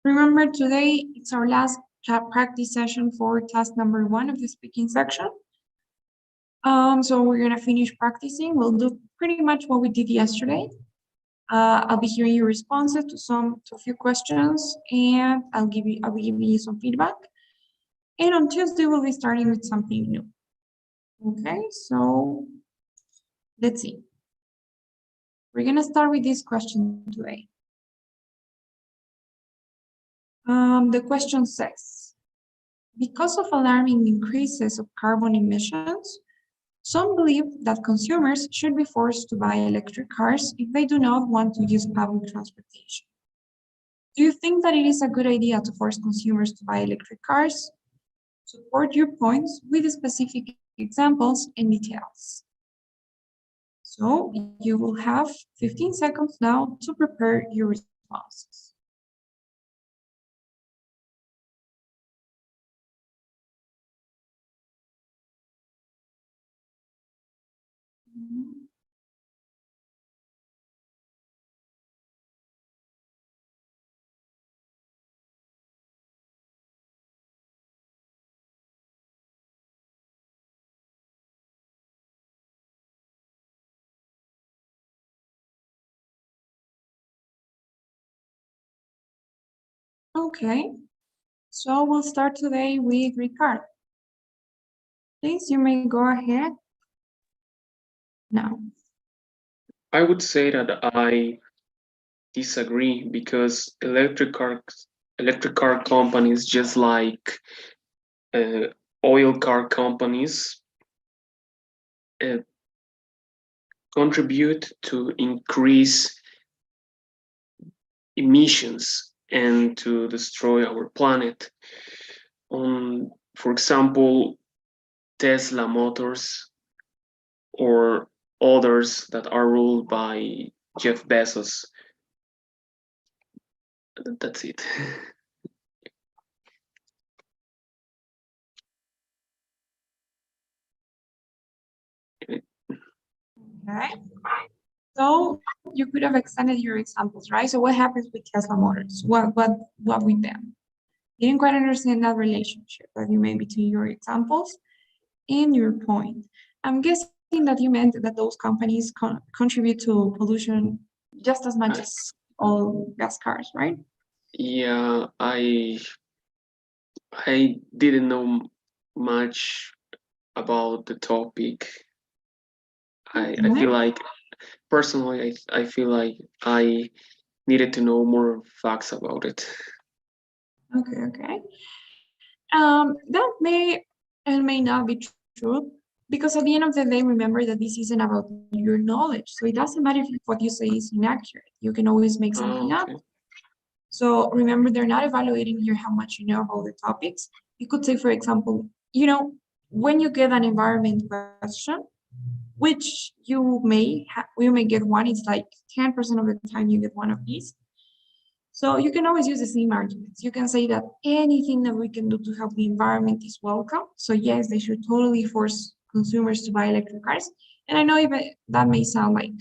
Remember, today it's our last practice session for task number 1 of the speaking section. So we're gonna finish practicing. We'll do pretty much what we did yesterday. I'll be hearing your responses to a few questions, and I'll be giving you some feedback. And on Tuesday, we'll be starting with something new. Okay, so let's see. We're gonna start with this question today. The question says, because of alarming increases of carbon emissions, some believe that consumers should be forced to buy electric cars if they do not want to use public transportation. Do you think that it is a good idea to force consumers to buy electric cars? Support your points with specific examples and details. So you will have 15 seconds now to prepare your responses. Okay, so we'll start today with Ricardo. Please, you may go ahead now. I would say that I disagree because electric car companies, just like oil car companies, contribute to increase emissions and to destroy our planet. For example, Tesla Motors or others that are ruled by Jeff Bezos. That's it. Okay. So you could have extended your examples, right? So what happens with Tesla Motors? What with them? You didn't quite understand that relationship that you made between your examples and your point. I'm guessing that you meant that those companies contribute to pollution just as much as all gas cars, right? Yeah, I didn't know much about the topic. I feel like personally I feel like I needed to know more facts about it. Okay. That may and may not be true, because at the end of the day, remember that this isn't about your knowledge. So it doesn't matter if what you say is inaccurate. You can always make something up. So remember, they're not evaluating here how much you know about the topics. You could say, for example, when you get an environment question, which you may get one, it's like 10% of the time you get one of these. So you can always use the same arguments. You can say that anything that we can do to help the environment is welcome. So yes, they should totally force consumers to buy electric cars. And I know even that may sound like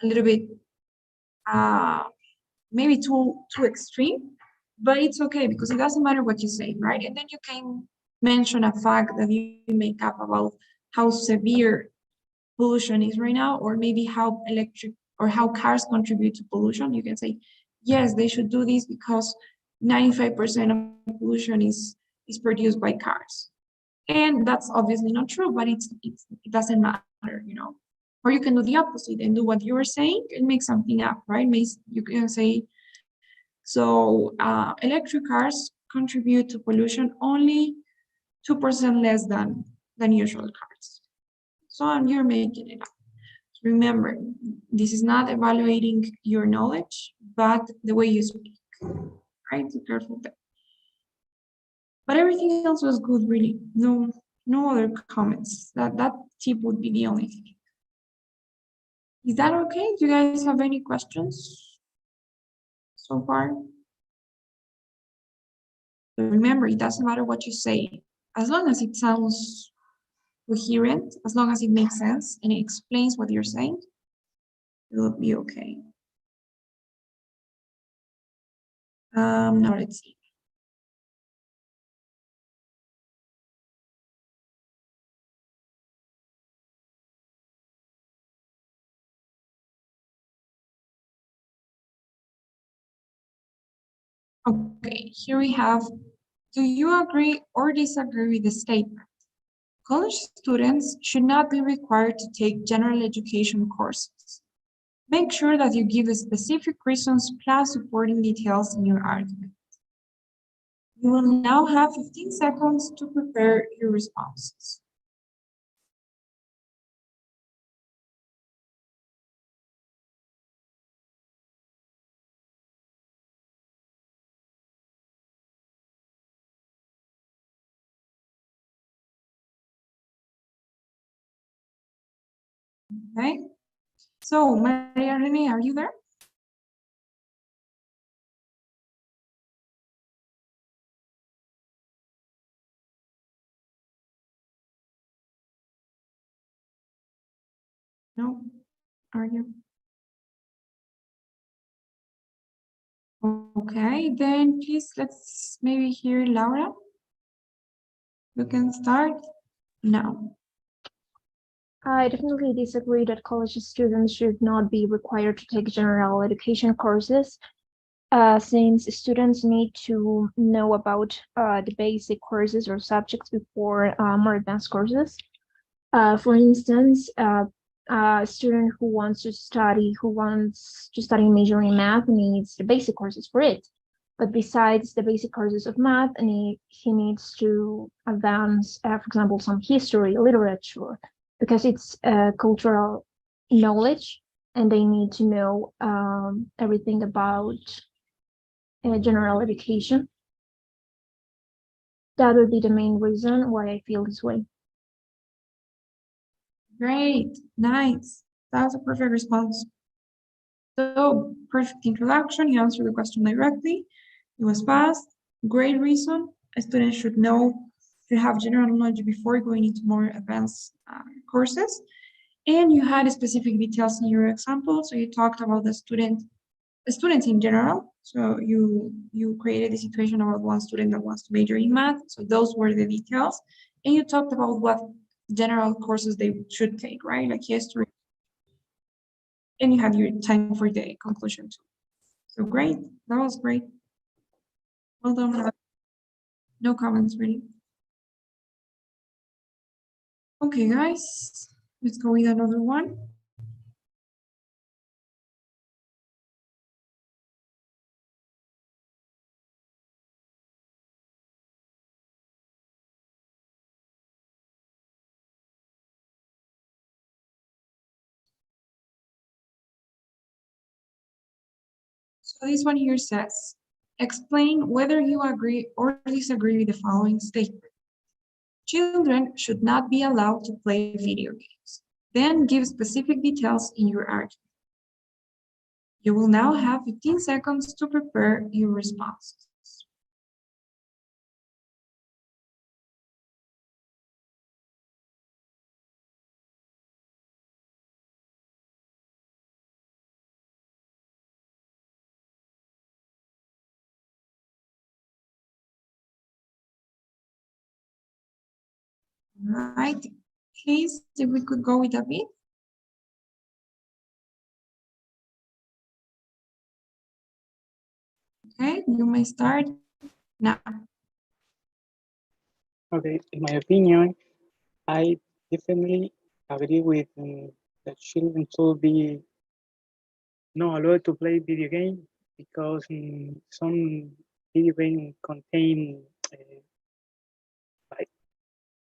a little bit maybe too extreme, but it's okay because it doesn't matter what you say, right? And then you can mention a fact that you make up about how severe pollution is right now, or maybe how cars contribute to pollution. You can say, yes, they should do this because 95% of pollution is produced by cars. And that's obviously not true, but it doesn't matter. Or you can do the opposite and do what you were saying and make something up, right? You can say, so electric cars contribute to pollution only 2% less than usual cars. So you're making it up. Remember, this is not evaluating your knowledge, but the way you speak, right? Be careful there. But everything else was good, really. No other comments. That tip would be the only thing. Is that okay? Do you guys have any questions so far? Remember, it doesn't matter what you say, as long as it sounds coherent, as long as it makes sense and it explains what you're saying, it will be okay. Now let's see. Okay, here we have, do you agree or disagree with the statement? College students should not be required to take general education courses. Make sure that you give specific reasons plus supporting details in your argument. You will now have 15 seconds to prepare your responses. Okay, so Maria Rene, are you there? No, are you? Okay, then please let's maybe hear Laura. You can start now. I definitely disagree that college students should not be required to take general education courses, since students need to know about the basic courses or subjects before more advanced courses. For instance, a student who wants to study major in math needs the basic courses for it. But besides the basic courses of math, he needs to advance, for example, some history, literature, because it's cultural knowledge, and they need to know everything about general education. That would be the main reason why I feel this way. Great, nice. That's a perfect response. So, perfect introduction. You answered the question directly. It was fast. Great reason. A student should know, should have general knowledge before going into more advanced courses. And you had specific details in your example. So you talked about the students in general. So you created a situation about one student that wants to major in math. So those were the details. And you talked about what general courses they should take, right? Like history. And you had your time for the conclusion too. So great. That was great. Well done. No comments really. Okay, guys. Let's go with another one. So this one here says, explain whether you agree or disagree with the following statement. Children should not be allowed to play video games. Then give specific details in your argument. You will now have 15 seconds to prepare your responses. All right, please, if we could go with David. Okay, you may start now. Okay, in my opinion, I definitely agree with that children should be not allowed to play video game because some video game contain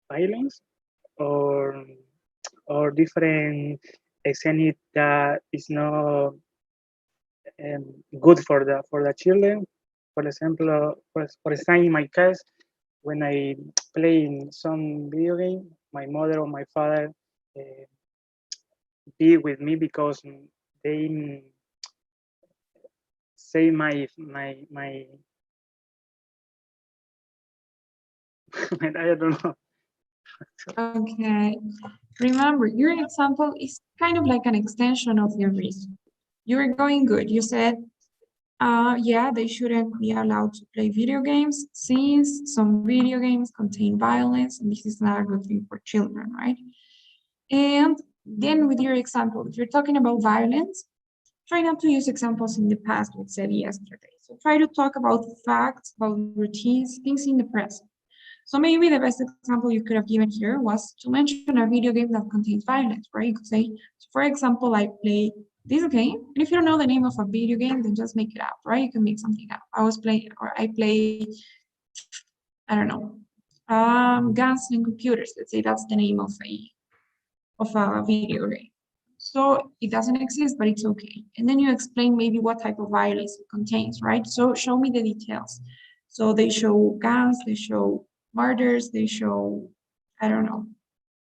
violence or different scenic that is not good for the children. For example, for example, in my case, when I play in some video game, my mother or my father uh, be with me because they say my I don't know. Okay. Remember, your example is kind of like an extension of your reason. You were going good. You said Yeah, they shouldn't be allowed to play video games since some video games contain violence, and this is not a good thing for children, right? And then with your example, if you're talking about violence, try not to use examples in the past, what said yesterday. So try to talk about facts, about routines, things in the present. So maybe the best example you could have given here was to mention a video game that contains violence, right? You could say, for example, I play this game, and if you don't know the name of a video game, then just make it up, right? You can make something up. I was playing, or I play, I don't know, guns and computers. Let's say that's the name of a video game. So it doesn't exist, but it's okay. And then you explain maybe what type of violence it contains, right? So show me the details. So they show guns, they show murders, they show, I don't know,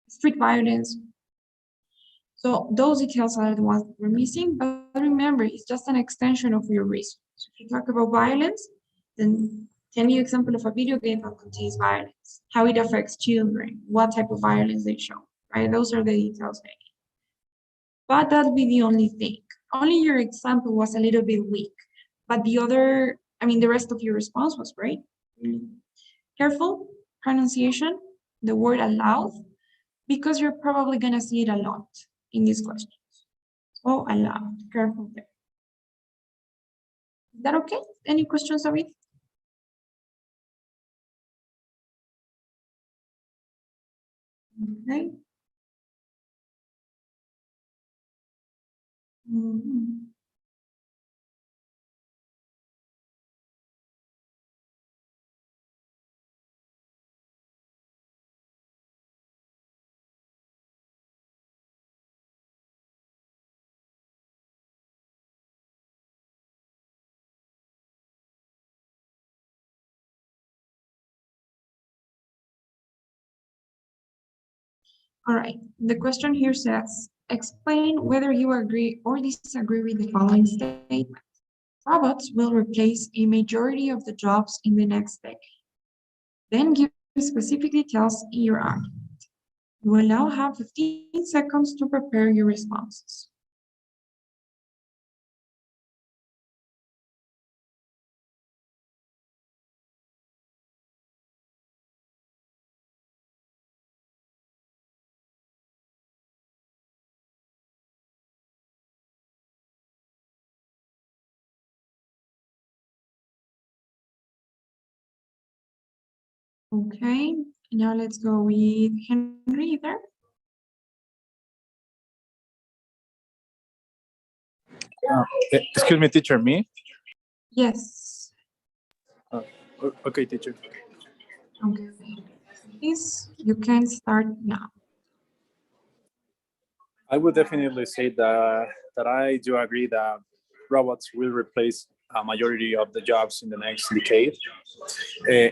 street violence. So those details are the ones that we're missing, but remember, it's just an extension of your research. So if you talk about violence, then tell me an example of a video game that contains violence, how it affects children, what type of violence they show, right? Those are the details they need. But that'll be the only thing. Only your example was a little bit weak, but the rest of your response was great. Careful pronunciation, the word allowed, because you're probably gonna see it a lot in these questions. So allowed, careful there. Is that okay? Any questions, David? Okay. Mhm. All right, the question here says, explain whether you agree or disagree with the following statement. Robots will replace a majority of the jobs in the next decade. Then give specific details in your argument. You will now have 15 seconds to prepare your responses. Okay, now let's go with Henry there. Excuse me, teacher, me? Yes. Okay, teacher. Okay. Please, you can start now. I would definitely say that I do agree that robots will replace a majority of the jobs in the next decade,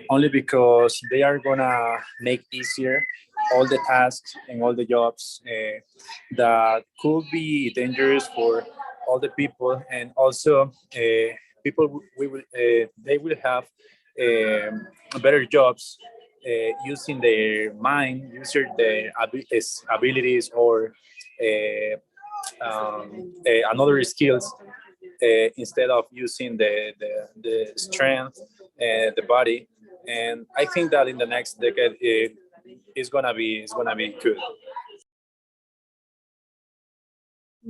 only because they are gonna make easier all the tasks and all the jobs that could be dangerous for all the people, and also people they will have better jobs using their mind, using their abilities or another skills instead of using the strength, the body. And I think that in the next decade, it's gonna be good.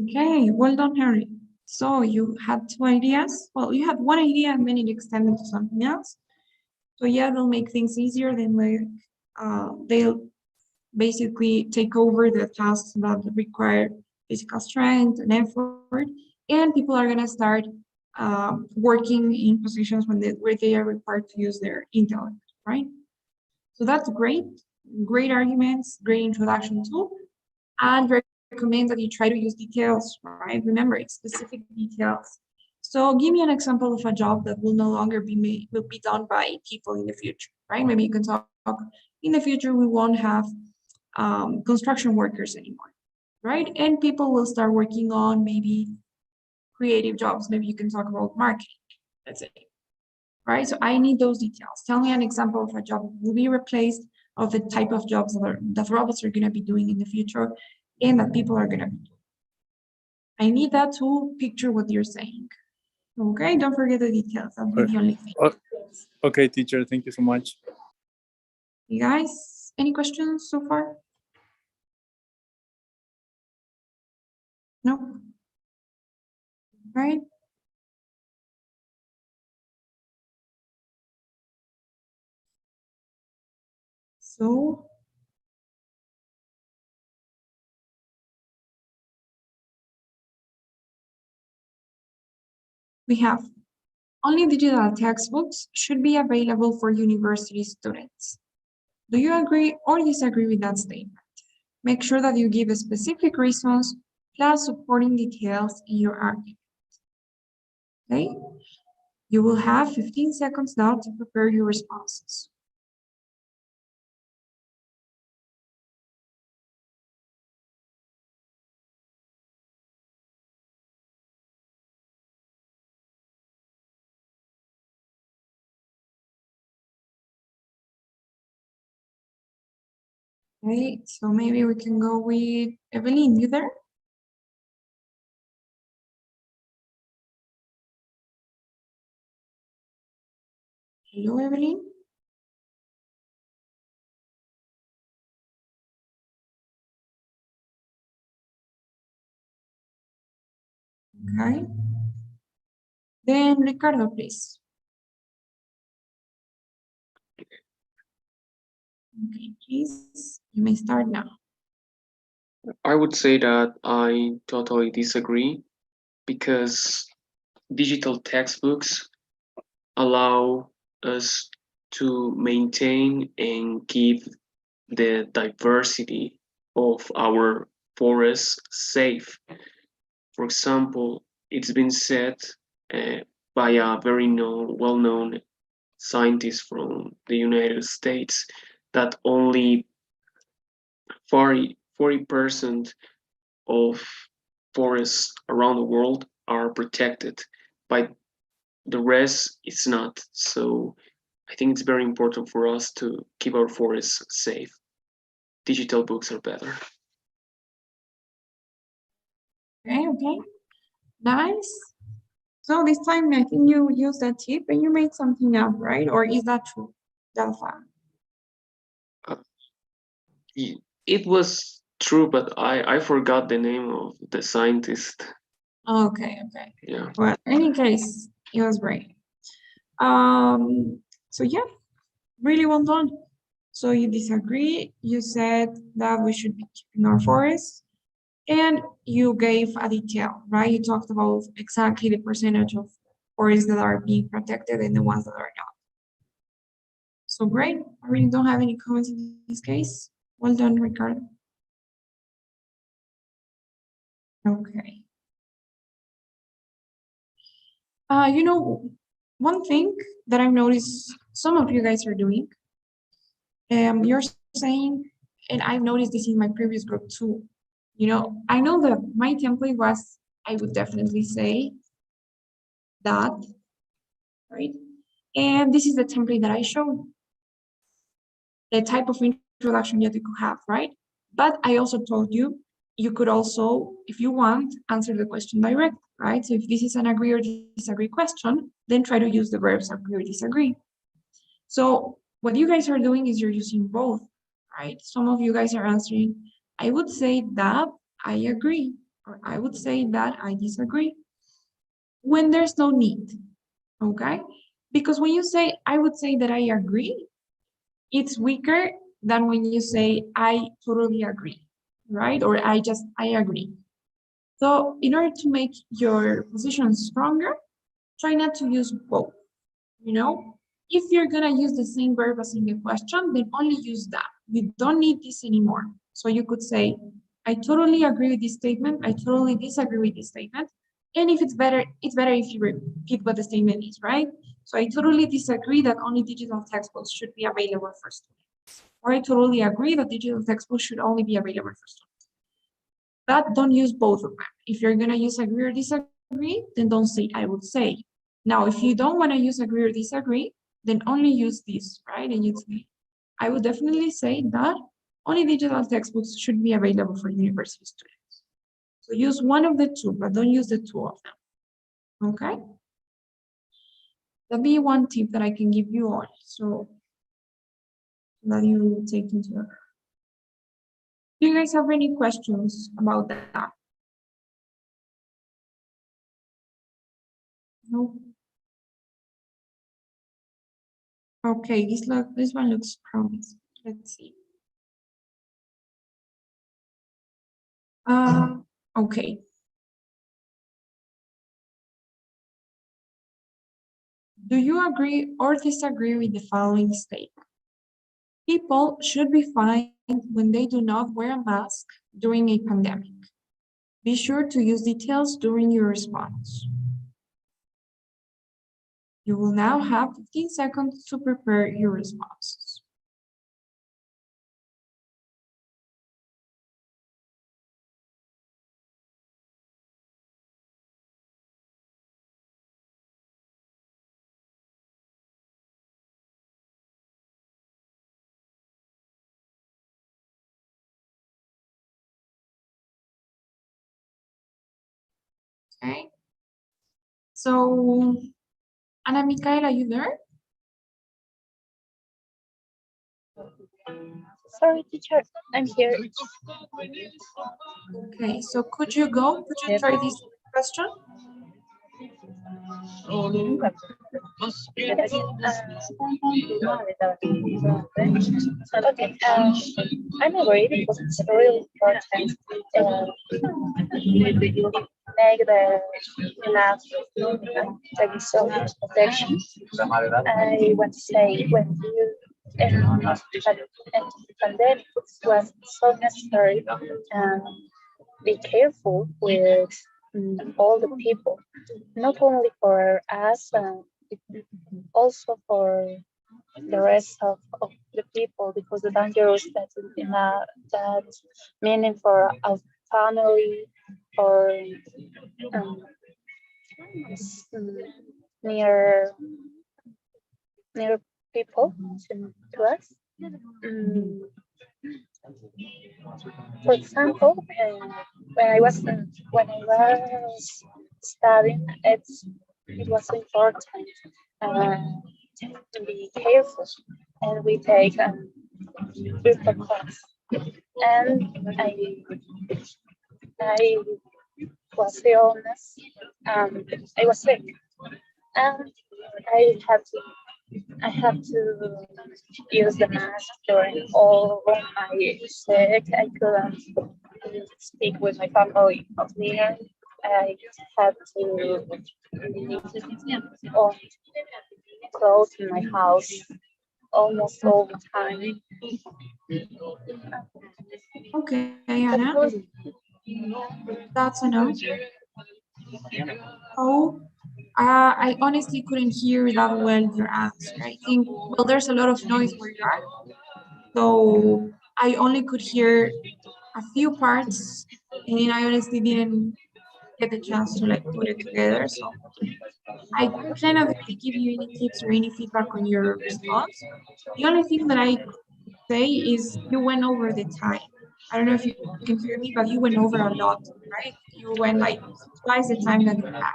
Okay, well done, Henry. So you had two ideas. Well, you had one idea and then it extended to something else. So yeah, they'll make things easier. Then they'll basically take over the tasks that require physical strength and effort, and people are gonna start working in positions where they are required to use their intellect, right? So that's great, great arguments, great introduction too, and recommend that you try to use details, right? Remember, it's specific details. So give me an example of a job that will no longer will be done by people in the future, right? Maybe you can talk, in the future, we won't have construction workers anymore, right? And people will start working on maybe creative jobs. Maybe you can talk about marketing, let's say, right? So I need those details. Tell me an example of a job that will be replaced, of the type of jobs that robots are going to be doing in the future and that people are going to be doing. I need that to picture what you're saying. Okay, don't forget the details. That'll be the only thing. Okay, teacher, thank you so much. You guys, any questions so far? No? Right? So we have only digital textbooks should be available for university students. Do you agree or disagree with that statement? Make sure that you give specific reasons plus supporting details in your argument. Okay? You will have 15 seconds now to prepare your responses. Okay, so maybe we can go with Evelyn, you there? Hello, Evelyn? Okay. Then Ricardo, please. Okay, please, you may start now. I would say that I totally disagree because digital textbooks allow us to maintain and keep the diversity of our forests safe. For example, it's been said by a very well-known scientist from the United States that only 40% of forests around the world are protected, but the rest is not. So I think it's very important for us to keep our forests safe. Digital books are better. Okay, nice. So this time I think you used that tip and you made something up, right? Or is that true, Delpha? It was true, but I forgot the name of the scientist. Okay. Yeah. Well, in any case, it was great. So yeah, really well done. So you disagree, you said that we should be keeping our forests, and you gave a detail, right? You talked about exactly the percentage of forests that are being protected and the ones that are not. So great. I really don't have any comments in this case. Well done, Ricardo. Okay. You know, one thing that I've noticed some of you guys are doing, you're saying, and I've noticed this in my previous group too. You know, I know that my template was, I would definitely say that, right? And this is the template that I showed, the type of introduction that you could have, right? But I also told you, you could also, if you want, answer the question direct, right? So if this is an agree or disagree question, then try to use the verbs agree or disagree. So what you guys are doing is you're using both, right? Some of you guys are answering, I would say that I agree, or I would say that I disagree, when there's no need, okay? Because when you say, I would say that I agree, it's weaker than when you say, I totally agree, right? Or I agree. So in order to make your position stronger, try not to use both, you know? If you're gonna use the same verb as in the question, then only use that. You don't need this anymore. So you could say, I totally agree with this statement. I totally disagree with this statement. And if it's better if you repeat what the statement is, right? So I totally disagree that only digital textbooks should be available for students. Or I totally agree that digital textbooks should only be available for students. But don't use both of them. If you're gonna use agree or disagree, then don't say I would say. Now, if you don't want to use agree or disagree, then only use this, right? And you say, I would definitely say that only digital textbooks should be available for university students. So use one of the two, but don't use the two of them. Okay? that'd be one tip that I can give you all. So that you take into account. Do you guys have any questions about that? No. Okay, this one looks promising. Let's see. Okay. Do you agree or disagree with the following statement? People should be fined when they do not wear a mask during a pandemic. Be sure to use details during your response. You will now have 15 seconds to prepare your responses. Okay. So, Ana Micaela, are you there? Sorry, teacher, I'm here. Okay, so could you try this question? Okay, I'm agree because it's really important make the enough taking so much protection. I want to say when you pandemic was so necessary, be careful with all the people, not only for us, also for the rest of the people, because the dangers that that meaning for our family or near people to us. For example, when I was studying, it was important to be careful, and we take virtual class. And I was illness. I was sick, and I had to use the mask during all of my sick. I couldn't speak with my family of near. I had to on close in my house almost all the time. Okay, Anna, that's enough. Oh, I honestly couldn't hear that well your answer. I think, well, there's a lot of noise where you are, so I only could hear a few parts, and I honestly didn't get the chance to like put it together. So I cannot really give you any tips or any feedback on your response. The only thing that I could say is you went over the time. I don't know if you can hear me, but you went over a lot, right? You went like twice the time that you had.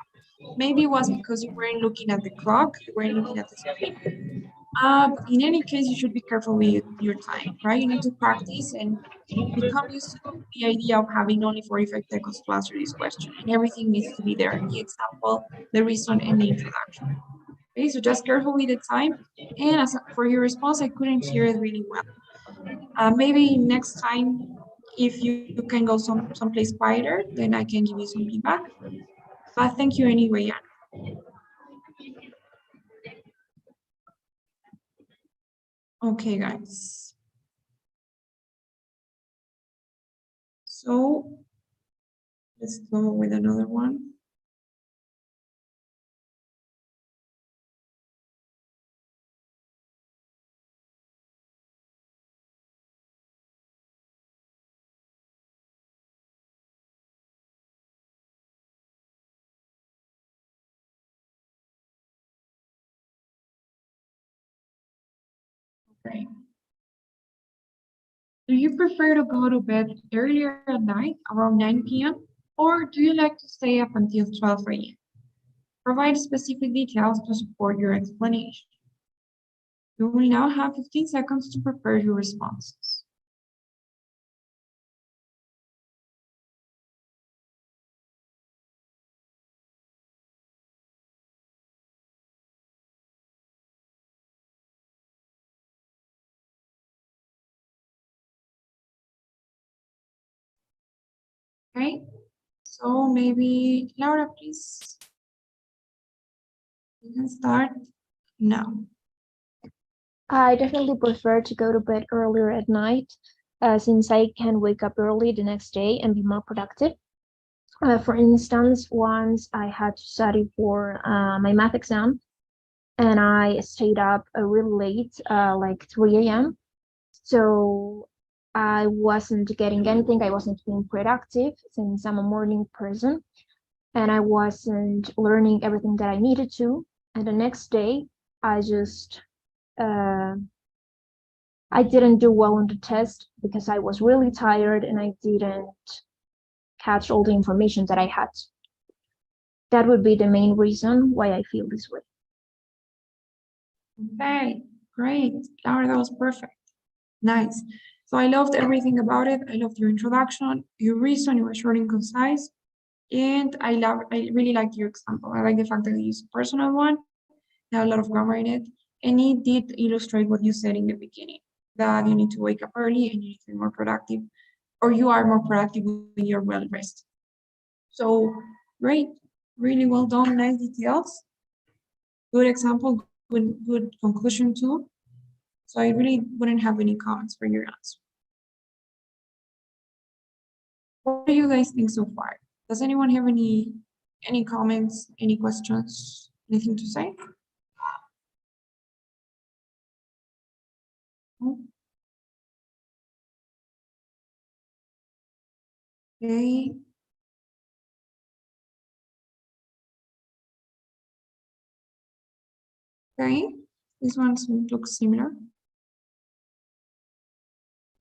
Maybe it was because you weren't looking at the clock, you weren't looking at the screen. But in any case, you should be careful with your time, right? You need to practice and become used to the idea of having only 45 seconds to answer this question, and everything needs to be there: the example, the reason, and the introduction. Okay, so just careful with the time. And as for your response, I couldn't hear it really well. Maybe next time, if you can go someplace quieter, then I can give you some feedback. But thank you anyway, Anna. Okay, guys. So let's go with another one. Okay. Do you prefer to go to bed earlier at night, around 9 p.m., or do you like to stay up until 12 a.m.? Provide specific details to support your explanation. You will now have 15 seconds to prepare your responses. Okay, so maybe Laura, please. You can start now. I definitely prefer to go to bed earlier at night, since I can wake up early the next day and be more productive. For instance, once I had to study for my math exam, and I stayed up really late, like 3 a.m. So I wasn't getting anything. I wasn't being productive since I'm a morning person, and I wasn't learning everything that I needed to. And the next day, I just uh, I didn't do well on the test because I was really tired and I didn't catch all the information that I had. That would be the main reason why I feel this way. Okay, great. Laura, that was perfect. Nice. So I loved everything about it. I loved your introduction, your reason, you were short and concise. And I really liked your example. I like the fact that you used a personal one, had a lot of grammar in it, and it did illustrate what you said in the beginning, that you need to wake up early and you need to be more productive, or you are more productive when you're well rested. So great, really well done, nice details. Good example, good conclusion too. So I really wouldn't have any comments for your answer. What do you guys think so far? Does anyone have any comments, any questions, anything to say? Okay. Okay, this one looks similar.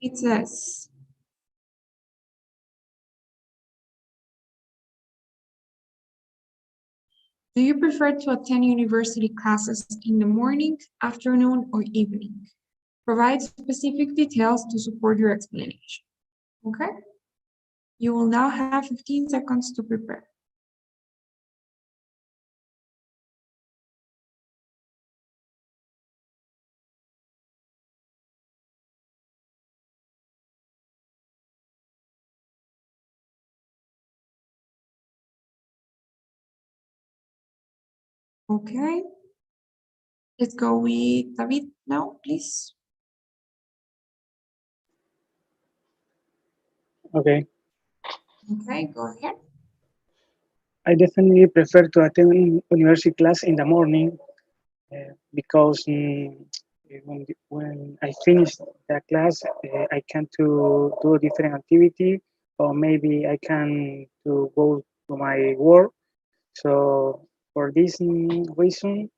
It says, do you prefer to attend university classes in the morning, afternoon, or evening? Provide specific details to support your explanation. Okay? You will now have 15 seconds to prepare. Okay. Let's go with David now, please. Okay. Okay, go ahead. I definitely prefer to attend university class in the morning because when I finish the class, I can to do a different activity, or maybe I can to go to my work. So for this reason,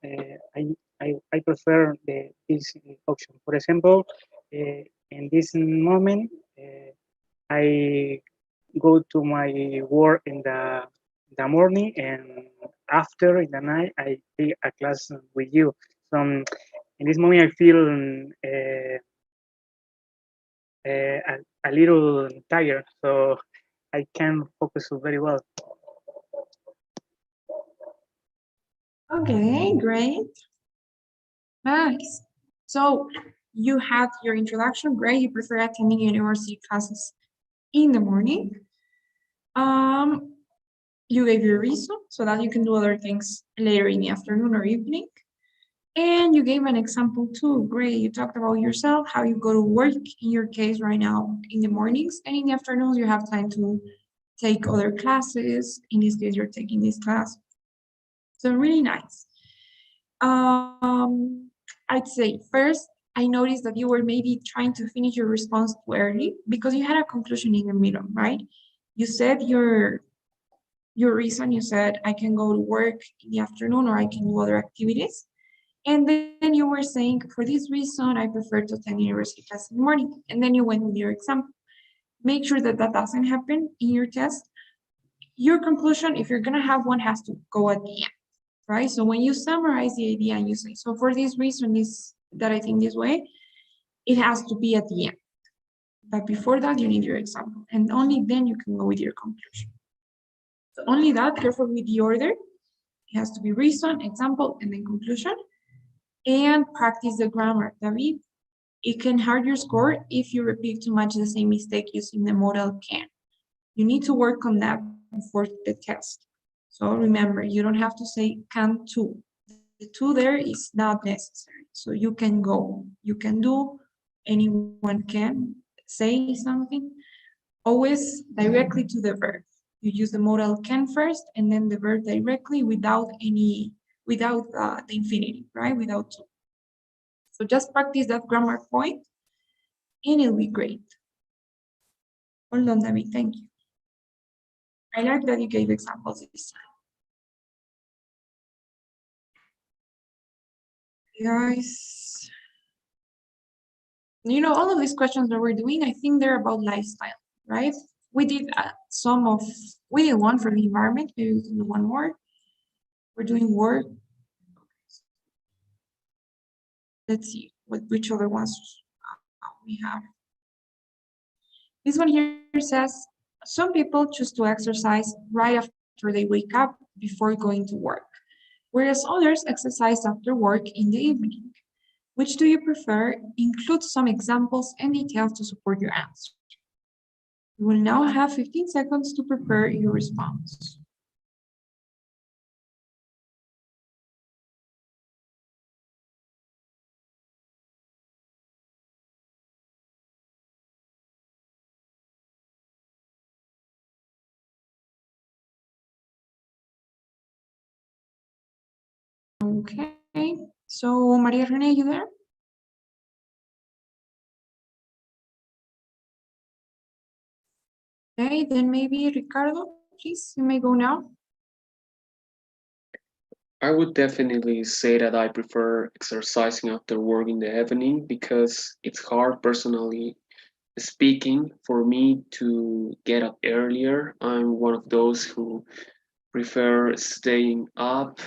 I prefer this option. For example, in this moment, I go to my work in the morning, and after in the night I take a class with you. So in this moment I feel a little tired, so I can focus very well. Okay, great. Nice. So you had your introduction, great. You prefer attending university classes in the morning. You gave your reason so that you can do other things later in the afternoon or evening. And you gave an example too. Great. You talked about yourself, how you go to work in your case right now in the mornings, and in the afternoons you have time to take other classes. In this case, you're taking this class. So really nice. I'd say first, I noticed that you were maybe trying to finish your response too early because you had a conclusion in the middle, right? You said your reason, you said I can go to work in the afternoon or I can do other activities. And then you were saying, for this reason, I prefer to attend university class in the morning. And then you went with your example. Make sure that that doesn't happen in your test. Your conclusion, if you're gonna have one, has to go at the end. right? So when you summarize the idea and you say, so for this reason is that I think this way, it has to be at the end. But before that, you need your example, and only then you can go with your conclusion. So only that, careful with the order. It has to be reason, example, and then conclusion. And practice the grammar, David. It can hurt your score if you repeat too much the same mistake using the modal can. You need to work on that before the test. So remember, you don't have to say can to. The to there is not necessary. So you can go, you can do, anyone can say something. Always directly to the verb. You use the modal can first and then the verb directly without the infinitive, right? Without to. So just practice that grammar point and it'll be great. Hold on, David, thank you. I like that you gave examples this time. Guys, you know, all of these questions that we're doing, I think they're about lifestyle, right? We did we did one for the environment, maybe we can do one more. We're doing work. Let's see which other ones we have. This one here says, some people choose to exercise right after they wake up before going to work, whereas others exercise after work in the evening. Which do you prefer? Include some examples and details to support your answer. You will now have 15 seconds to prepare your response. Okay, so Maria Rene, you there? Okay, then maybe Ricardo, please, you may go now. I would definitely say that I prefer exercising after work in the evening because it's hard, personally speaking, for me to get up earlier. I'm one of those who prefer staying up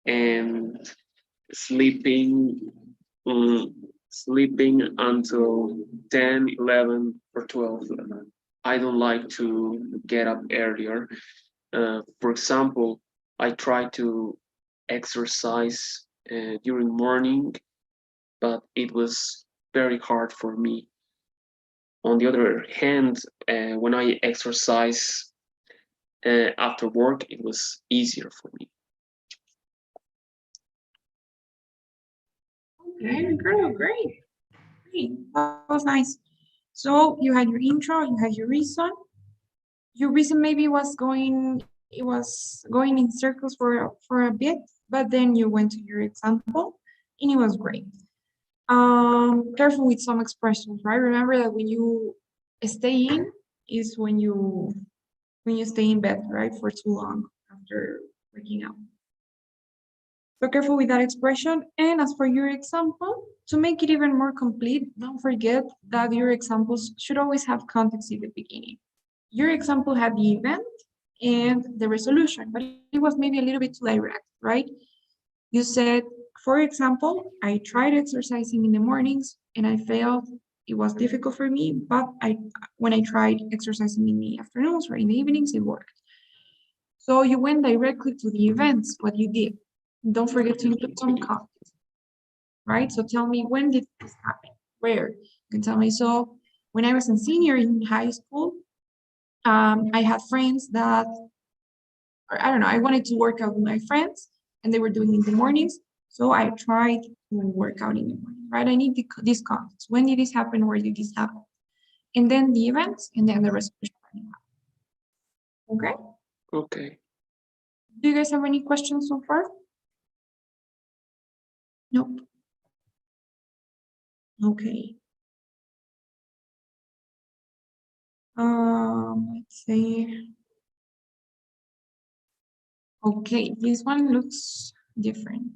and sleeping sleeping until 10, 11, or 12. I don't like to get up earlier. For example, I try to exercise during morning, but it was very hard for me. On the other hand, when I exercise after work, it was easier for me. Okay, Ricardo, great. Great, that was nice. So you had your intro, you had your reason. Your reason maybe was going in circles for a bit, but then you went to your example and it was great. Careful with some expressions, right? Remember that when you stay in is when you stay in bed, right, for too long after working out. So careful with that expression. And as for your example, to make it even more complete, don't forget that your examples should always have context in the beginning. Your example had the event and the resolution, but it was maybe a little bit too direct, right? You said, for example, I tried exercising in the mornings and I failed. It was difficult for me, but when I tried exercising in the afternoons or in the evenings, it worked. So you went directly to the events, what you did. Don't forget to include some context, right? So tell me, when did this happen? Where? You can tell me, so when I was a senior in high school, I had friends that, or I don't know, I wanted to work out with my friends and they were doing it in the mornings. So I tried to work out in the morning, right? I need this context. When did this happen? Where did this happen? And then the events and then the resolution. Okay? Okay. Do you guys have any questions so far? Nope. Okay. Let's see. Okay, this one looks different.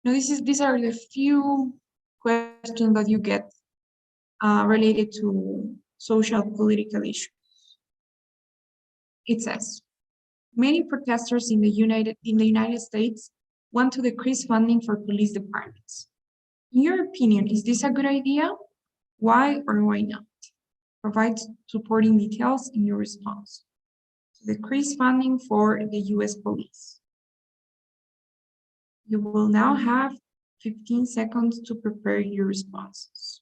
Now, these are the few questions that you get related to social political issues. It says, Many protesters in the United States want to decrease funding for police departments. In your opinion, is this a good idea? Why or why not? Provide supporting details in your response. Decrease funding for the US police. You will now have 15 seconds to prepare your responses.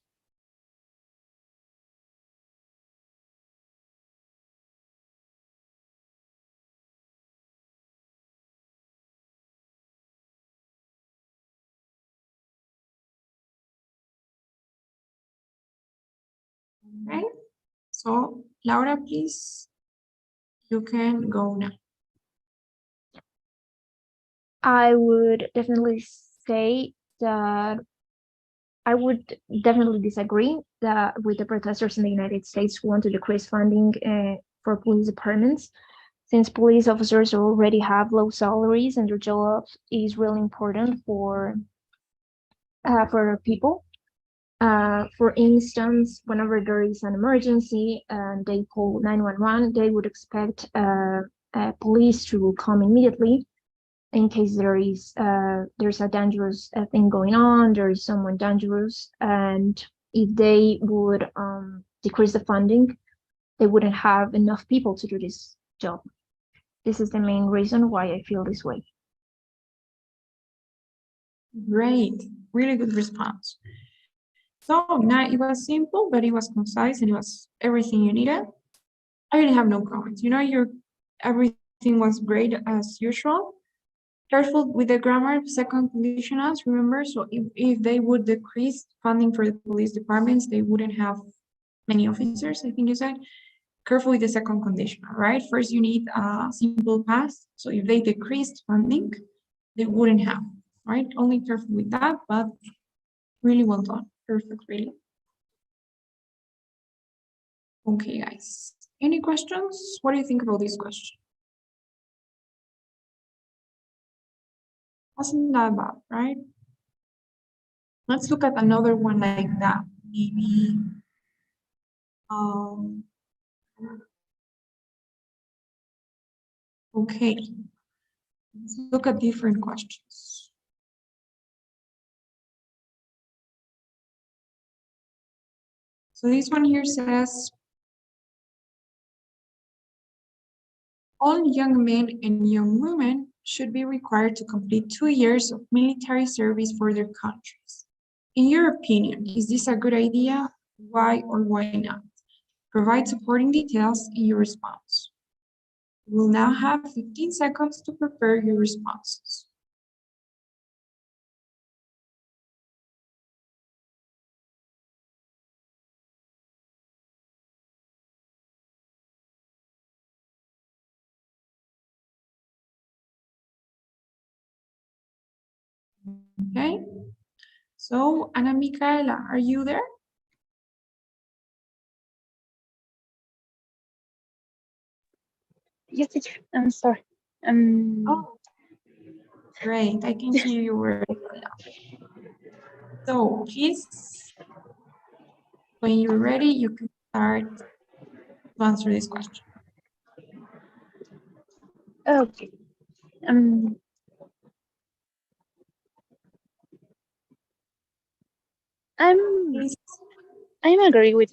Okay, so Laura, please, you can go now. I would definitely say that I would definitely disagree that with the protesters in the United States who want to decrease funding for police departments, since police officers already have low salaries and their job is really important for people. For instance, whenever there is an emergency and they call 911, they would expect police to come immediately in case there's a dangerous thing going on, there is someone dangerous, and if they would decrease the funding, they wouldn't have enough people to do this job. This is the main reason why I feel this way. Great, really good response. So now it was simple, but it was concise and it was everything you needed. I really have no comments. You know, everything was great as usual. Careful with the grammar, second conditionals, remember, so if they would decrease funding for the police departments, they wouldn't have many officers, I think you said. Careful with the second conditional, right? First, you need a simple past, so if they decreased funding, they wouldn't have, right? Only careful with that, but really well done. Perfect, really. Okay, guys. Any questions? What do you think about this question? Wasn't that bad, right? Let's look at another one like that. Maybe, okay. Let's look at different questions. So this one here says, all young men and young women should be required to complete 2 years of military service for their countries. In your opinion, is this a good idea? Why or why not? Provide supporting details in your response. You will now have 15 seconds to prepare your responses. Okay, so Ana Micaela, are you there? Yes, teacher. I'm sorry. Oh, great, I can hear you very well now. So please, when you're ready, you can start to answer this question. Okay. Um, I'm Please. I'm agree with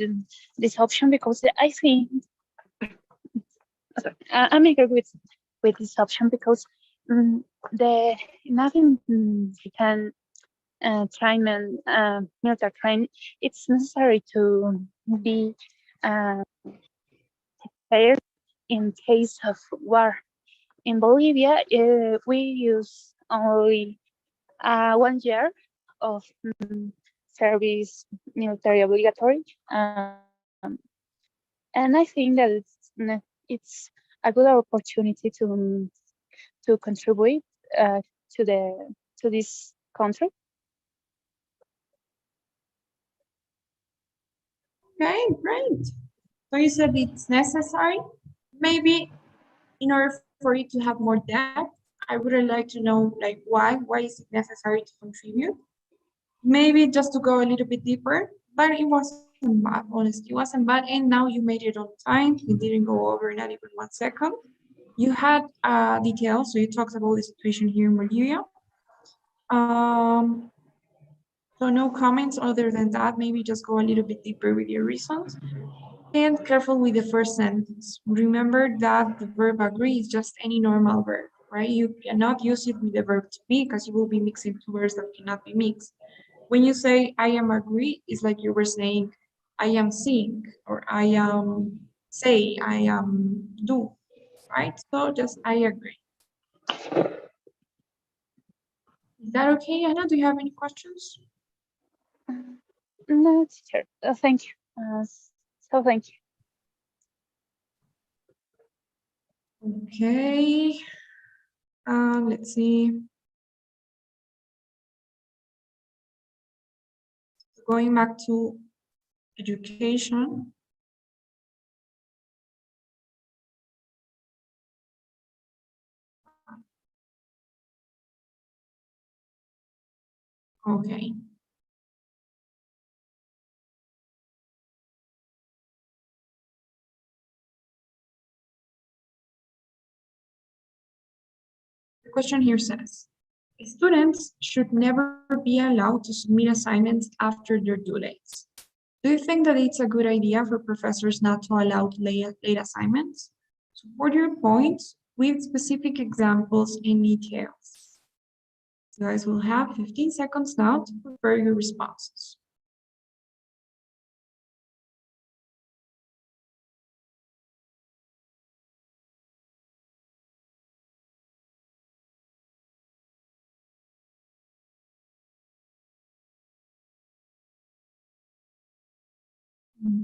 this option because I think I'm agree with this option because the imagine you can train and military train. It's necessary to be prepared in case of war. In Bolivia, we use only 1 year of service military obligatory, and I think that it's a good opportunity to contribute to this country. Okay, great. So you said it's necessary. Maybe in order for you to have more depth, I would like to know like why is it necessary to contribute? Maybe just to go a little bit deeper, but it wasn't bad, honestly, it wasn't bad. And now you made it on time. You didn't go over not even 1 second. You had details, so you talked about the situation here in Bolivia. So no comments other than that, maybe just go a little bit deeper with your reasons. And careful with the first sentence. Remember that the verb agree is just any normal verb, right? You cannot use it with the verb to be because you will be mixing two words that cannot be mixed. When you say I am agree, it's like you were saying I am seeing or I am say, I am do, right? So just I agree. Is that okay, Anna? Do you have any questions? No, teacher. Thank you. So thank you. Okay. Let's see. Going back to education. Okay. The question here says, students should never be allowed to submit assignments after their due dates. Do you think that it's a good idea for professors not to allow late assignments? Support your points with specific examples and details. You guys will have 15 seconds now to prepare your responses.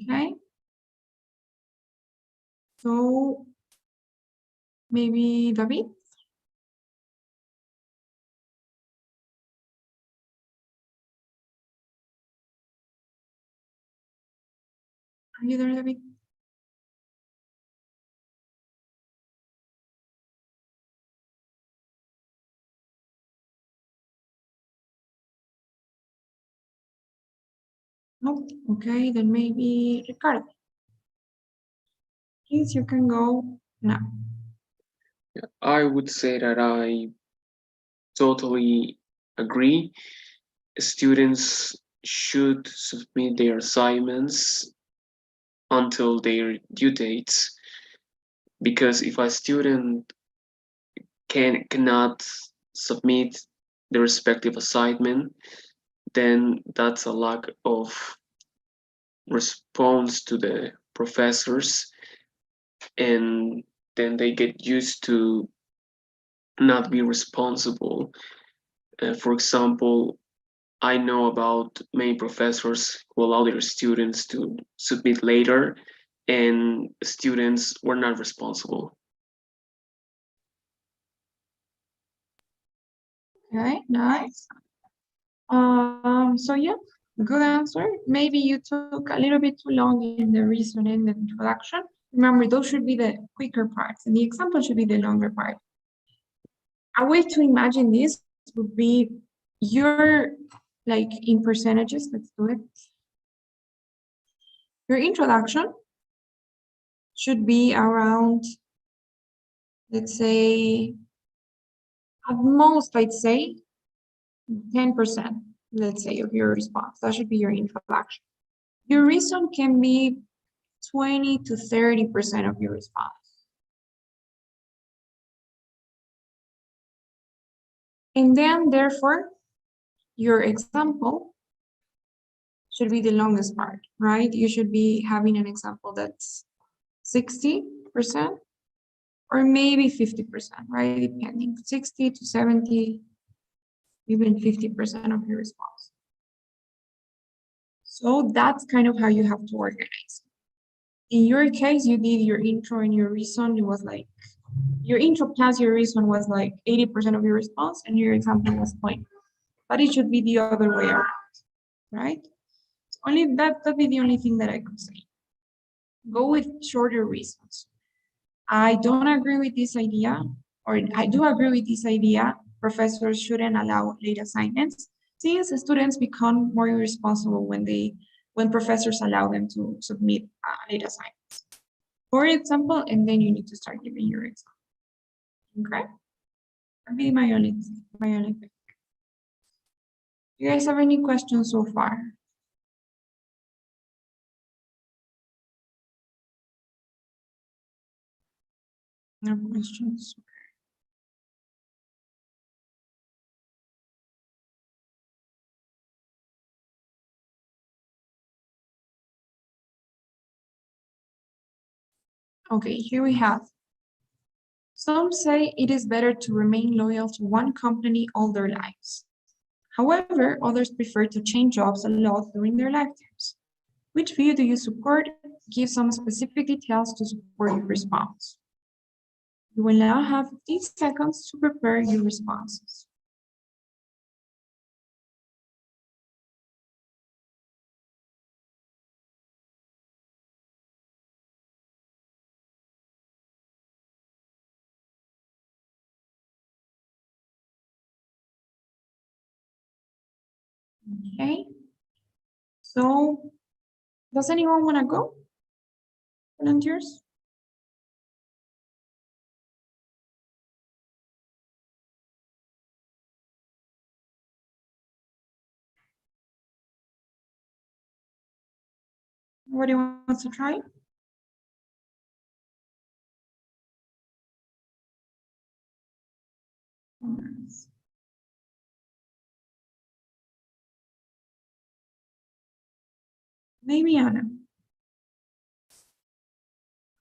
Okay. So maybe David? Are you there, David? No? Okay, then maybe Ricardo. Please, you can go now. I would say that I totally agree. Students should submit their assignments until their due dates, because if a student cannot submit the respective assignment, then that's a lack of response to the professors, and then they get used to not be responsible. For example, I know about many professors who allow their students to submit later, and students were not responsible. Okay, nice. So yeah, good answer. Maybe you took a little bit too long in the reason and the introduction. Remember, those should be the quicker parts, and the example should be the longer part. A way to imagine this would be your, like in percentages, let's do it. Your introduction should be around, let's say, at most, I'd say 10%, let's say, of your response. That should be your introduction. Your reason can be 20 to 30% of your response. And then, therefore, your example should be the longest part, right? You should be having an example that's 60% or maybe 50%, right? Depending, 60 to 70, even 50% of your response. So that's kind of how you have to organize. In your case, you did your intro and your reason. It was like your intro plus your reason was like 80% of your response, and your example was 20. But it should be the other way around, right? Only that'd be the only thing that I could say. Go with shorter reasons. I don't agree with this idea, or I do agree with this idea. Professors shouldn't allow late assignments, since students become more irresponsible when professors allow them to submit late assignments. For example, and then you need to start giving your example. Okay. That'd be my only pick. You guys have any questions so far? No questions. Okay, here we have. Some say it is better to remain loyal to one company all their lives. However, others prefer to change jobs a lot during their lifetimes. Which view do you support? Give some specific details to support your response. You will now have 15 seconds to prepare your responses. Okay. So, does anyone want to go? Volunteers? Anybody wants to try? Maybe Anna.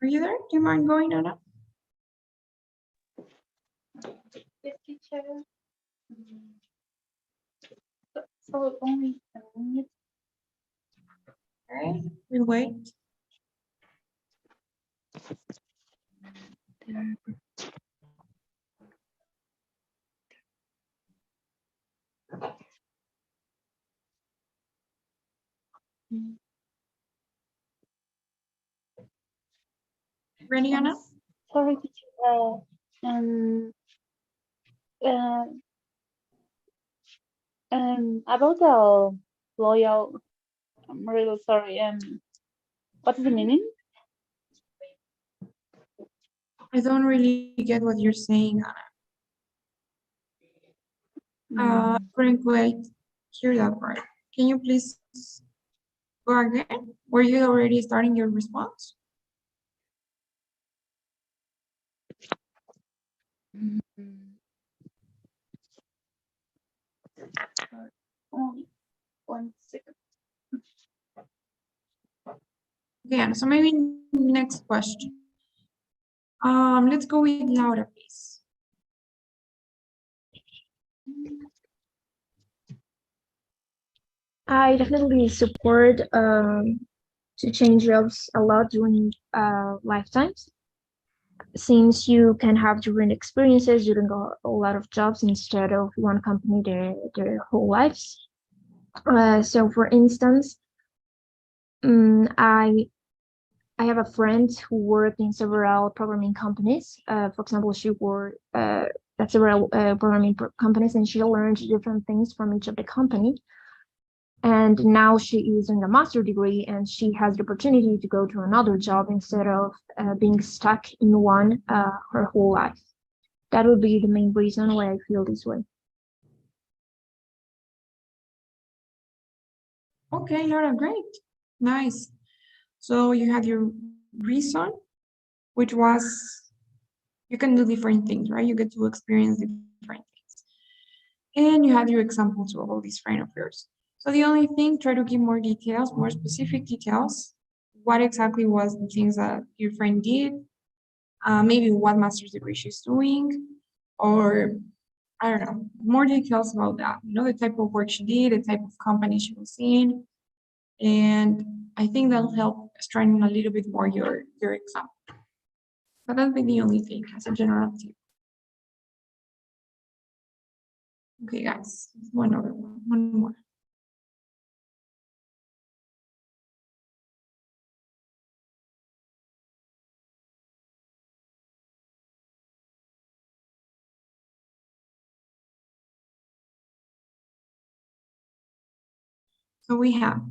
Are you there? Do you mind going, Anna? Yes, teacher. So only a minute. Okay, we'll wait. Ready, Anna? Sorry, teacher. Uh, about the loyal, I'm really sorry. What is the meaning? I don't really get what you're saying, Anna. Couldn't quite hear that part. Can you please go again? Were you already starting your response? Only 1 second. Okay, Anna, so maybe next question. Let's go with Laura, please. I definitely support to change jobs a lot during lifetimes. Since you can have different experiences during a lot of jobs instead of one company their whole lives. So for instance, I have a friend who worked in several programming companies. For example, she worked at several programming companies, and she learned different things from each of the company. And now she is in a master's degree, and she has the opportunity to go to another job instead of being stuck in one her whole life. That would be the main reason why I feel this way. Okay, Laura, great. Nice. So you had your reason, which was you can do different things, right? You get to experience different things. And you had your examples of all these friends of yours. So the only thing, try to give more details, more specific details. What exactly was the things that your friend did? Maybe what master's degree she's doing, or I don't know, more details about that. You know, the type of work she did, the type of company she was in. And I think that'll help strengthen a little bit more your example. But that'll be the only thing as a general tip. Okay, guys, one more. So we have,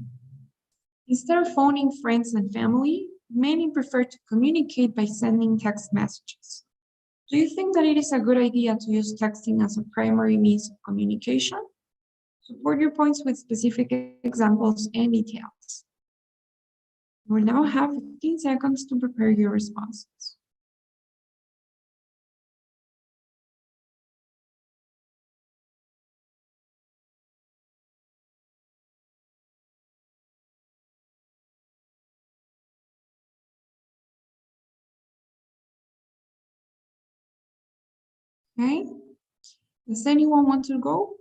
instead of phoning friends and family, many prefer to communicate by sending text messages. Do you think that it is a good idea to use texting as a primary means of communication? Support your points with specific examples and details. You will now have 15 seconds to prepare your responses. Okay. Does anyone want to go?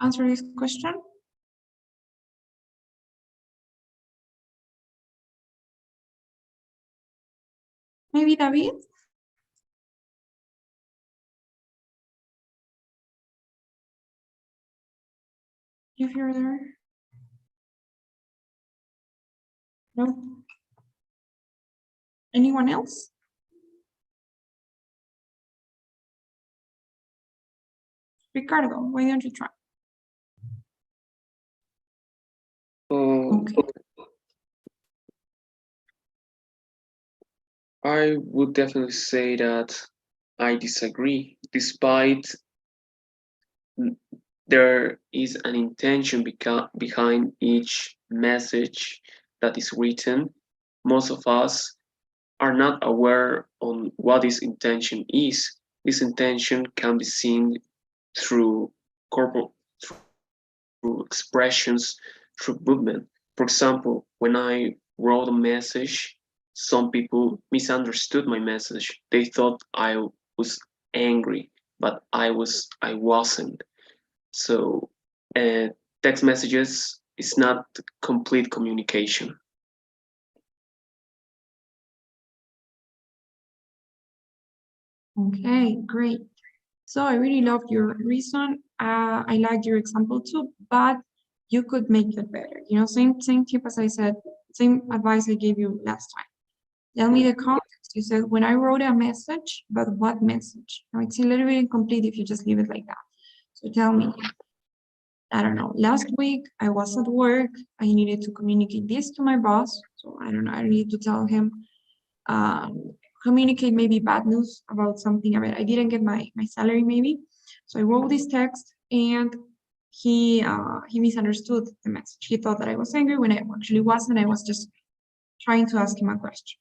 Answer this question? Maybe David? You hear there? No? Anyone else? Ricardo, why don't you try? Okay. I would definitely say that I disagree, despite there is an intention behind each message that is written. Most of us are not aware on what this intention is. This intention can be seen through corporal, through expressions, through movement. For example, when I wrote a message, some people misunderstood my message. They thought I was angry, but I wasn't. So text messages is not complete communication. Okay, great. So I really loved your reason. I liked your example too, but you could make it better. You know, same tip as I said, same advice I gave you last time. Tell me the context. You said when I wrote a message, but what message? Now it's a little bit incomplete if you just leave it like that. So tell me, I don't know, last week I was at work, I needed to communicate this to my boss. So I don't know, I needed to tell him, communicate maybe bad news about something. I mean, I didn't get my salary maybe. So I wrote this text and he misunderstood the message. He thought that I was angry when I actually wasn't. I was just trying to ask him a question.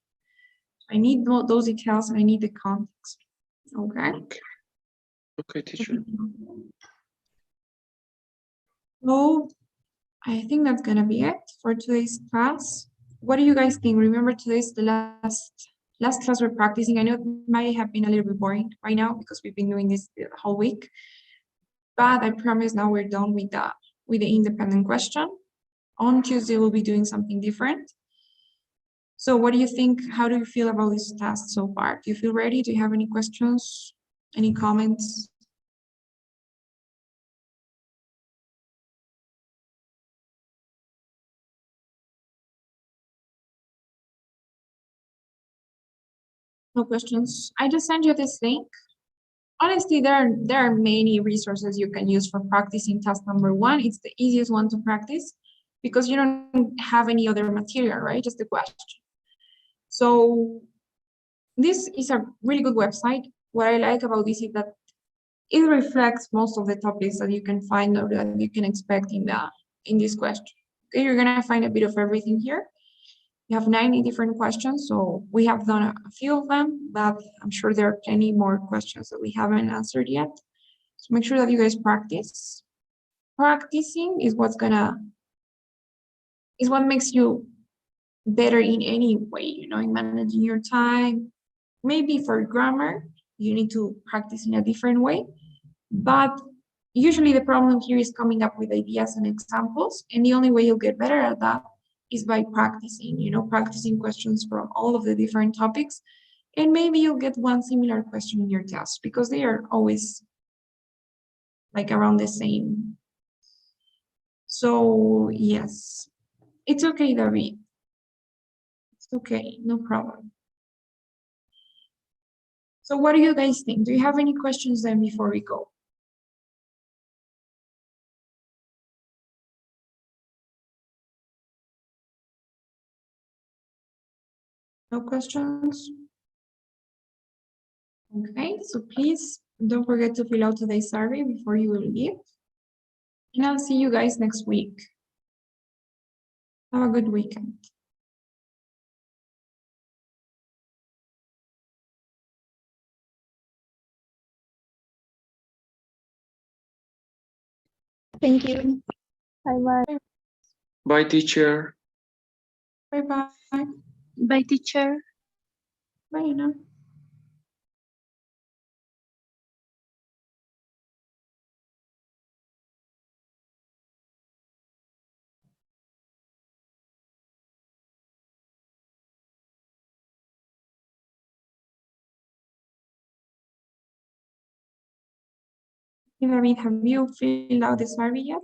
I need those details and I need the context. Okay. Okay, teacher. So I think that's gonna be it for today's class. What do you guys think? Remember today's the last class we're practicing. I know it might have been a little bit boring right now because we've been doing this the whole week, but I promise now we're done with the independent question. On Tuesday we'll be doing something different. So what do you think? How do you feel about this task so far? Do you feel ready? Do you have any questions? Any comments? No questions. I just sent you this link. Honestly, there are many resources you can use for practicing task number one. It's the easiest one to practice because you don't have any other material, right? Just the question. So this is a really good website. What I like about this is that it reflects most of the topics that you can find or that you can expect in this question. Okay, you're gonna find a bit of everything here. We have 90 different questions, so we have done a few of them, but I'm sure there are plenty more questions that we haven't answered yet. So make sure that you guys practice. Practicing is what makes you better in any way, you know, in managing your time. Maybe for grammar, you need to practice in a different way, but usually the problem here is coming up with ideas and examples, and the only way you'll get better at that is by practicing, you know, practicing questions from all of the different topics, and maybe you'll get one similar question in your test because they are always like around the same. So yes, it's okay, David. It's okay, no problem. So what do you guys think? Do you have any questions then before we go? No questions? Okay, so please don't forget to fill out today's survey before you will leave. And I'll see you guys next week. Have a good weekend. Thank you. Bye-bye. Bye, teacher. Bye-bye. Bye, teacher. Bye now. David, have you filled out the survey yet?